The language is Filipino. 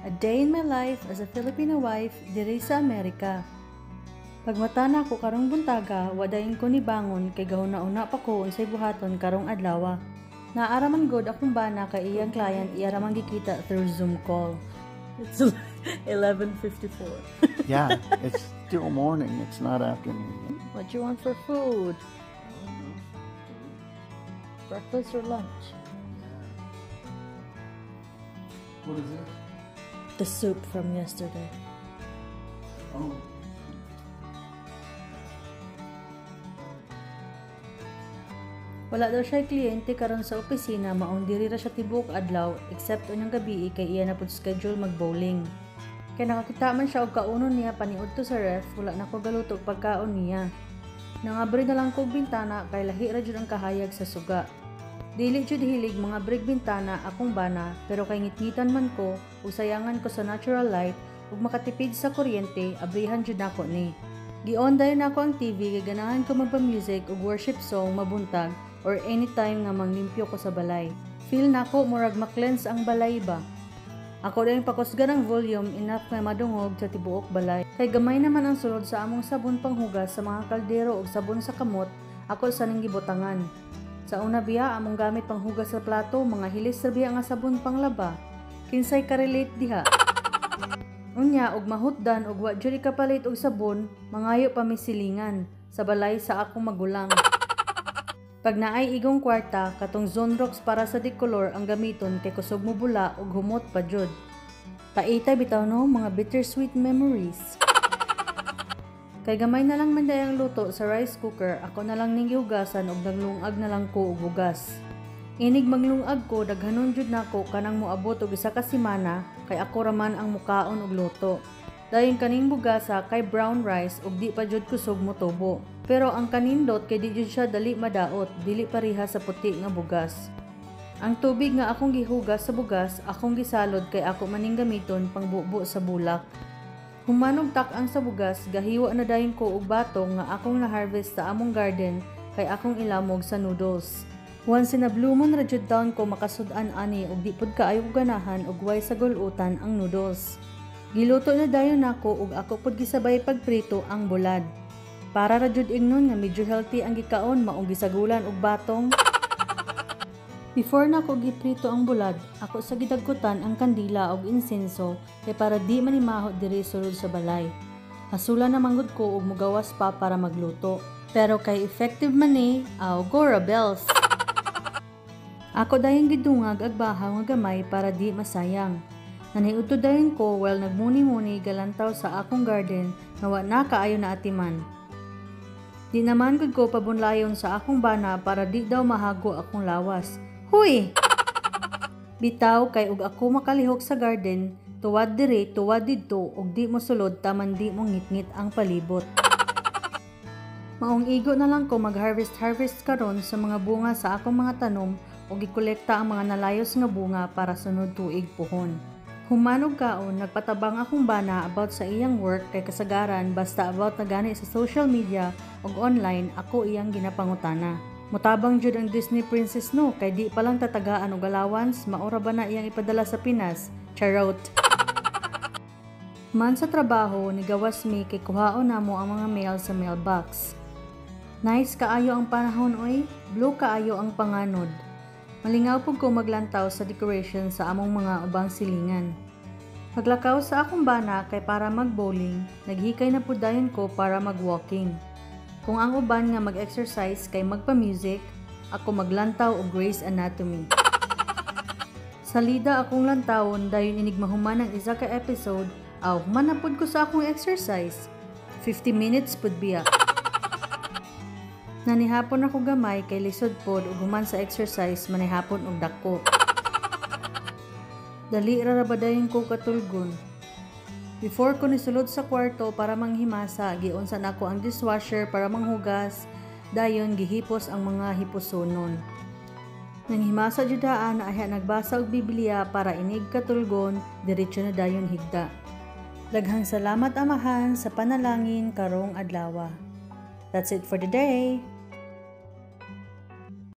A day in my life as a Filipino wife diri sa Amerika. Pagmata na ko karong buntaga, wadayon ko ni bangon kay gahuna-una pa ko unsay buhaton karong adlaw. Naaraman god akong bana kay iyang client iaraman gikita through Zoom call. It's 11:54. Yeah, it's still morning. It's not afternoon. What you want for food? Breakfast or lunch? What is it? The soup from yesterday. Oh. Wala daw siya kliyente karon sa opisina, maong diri ra siya tibuok adlaw except unyang gabi kay iya na pud schedule mag-bowling. Kay nakakita man siya og kaunon niya paniudto sa ref, wala na ko galuto og pagkaon niya. Nangabri na lang ko bintana kay lahi ra jud ang kahayag sa suga. Dili jud hilig mga brig bintana akong bana, pero kay ngitngitan man ko ug sayangan ko sa natural light ug makatipid sa kuryente, abrihan jud nako ni. Gi-on dayon nako ang TV kay ganahan ko magpa-music ug worship song mabuntag or anytime nga manglimpyo ko sa balay. Feel nako murag ma-cleanse ang balay ba. Ako din pakusgan ang volume enough nga madungog sa tibuok balay. Kay gamay naman ang sulod sa among sabon panghugas sa mga kaldero ug sabon sa kamot, ako sa ning gibutangan. Sa una biya among gamit panghugas sa plato, mga hilis sa biya nga sabon panglaba. Kinsay ka-relate diha? Unya og mahutdan og wa jud kapalit og sabon, mangayo pa misilingan sa balay sa akong magulang. Pag naay igong kwarta, katong Zonrox para sa decolor ang gamiton kay kusog mo bula og humot pa jud. Paita bitaw no mga bittersweet memories. Kay gamay na lang man dayang luto sa rice cooker, ako na lang ning gihugasan og naglungag na lang ko og hugas. Inig maglungag ko, daghanon jud nako kanang moabot og isa ka semana kay ako raman ang mukaon og luto. Dayon kaning bugasa kay brown rice ug di pa jud kusog mo tubo. Pero ang kanindot kay di jud siya dali madaot, dili pareha sa puti nga bugas. Ang tubig nga akong gihugas sa bugas, akong gisalod kay ako maning gamiton pangbubo sa bulak. Humanog tak-ang sa bugas, gahiwa na dayon ko og batong nga akong na-harvest sa among garden kay akong ilamog sa noodles. Once na blumon ra jud taon ko makasud-an ani og di pud kaayo ganahan og way sa gulutan ang noodles. Giluto na dayon nako ug ako pud gisabay pagprito ang bulad. Para ra jud ingnon nga medyo healthy ang gikaon maong gisagulan og batong. Before na ko giprito ang bulad, ako sa gidagkutan ang kandila og insenso kay para di manimahot diri sulod sa balay. Hasula na manggod ko og mugawas pa para magluto. Pero kay effective man ni, go rebels. Ako dayon gidungag ag bahaw nga gamay para di masayang. Naniudto dayon ko while nagmuni-muni galantaw sa akong garden nga wa na kaayo na atiman. Di naman gud ko pabunlayon sa akong bana para di daw mahago akong lawas. Huy! Bitaw kay ug ako makalihok sa garden, tuwad dire, tuwad didto ug di mo sulod taman di mo ngitngit ang palibot. Maong igo na lang ko mag-harvest karon sa mga bunga sa akong mga tanom ug gikolekta ang mga nalayos nga bunga para sunod tuig puhon. Humanog kaon, nagpatabang akong bana about sa iyang work kay kasagaran basta about na gani sa social media ug online ako iyang ginapangutana. Mutabang jud ang Disney princess no, kay di palang tatagaan og allowance, maora ba na iyang ipadala sa Pinas? Charot. Man sa trabaho, nigawas mi kay kuhaon namo ang mga mail sa mailbox. Nice kaayo ang panahon oy, blue kaayo ang panganod. Malingaw pug ko maglantaw sa decoration sa among mga ubang silingan. Paglakaw sa akong bana kay para mag-bowling, naghikay na pud dayon ko para mag-walking. Kung ang uban nga mag-exercise kay magpa-music, ako maglantaw og Grey's Anatomy. Salida akong lantawon dayon inig mahuman ang isa ka episode, manapod ko sa akong exercise. 50 minutes pud biya. Nanihapon ako gamay kay lisod pod ug human sa exercise manihapon og dako. Dali ra ba dayon ko katulgon. Before ko nisulod sa kwarto para manghimasa, giunsa nako ang dishwasher para manghugas, dayon gihipos ang mga hiposonon. Nanghimasa jud daan ay nagbasa og Biblia para inig katulgon, diretso na dayon higda. Daghang salamat amahan sa panalangin karong adlaw. That's it for today.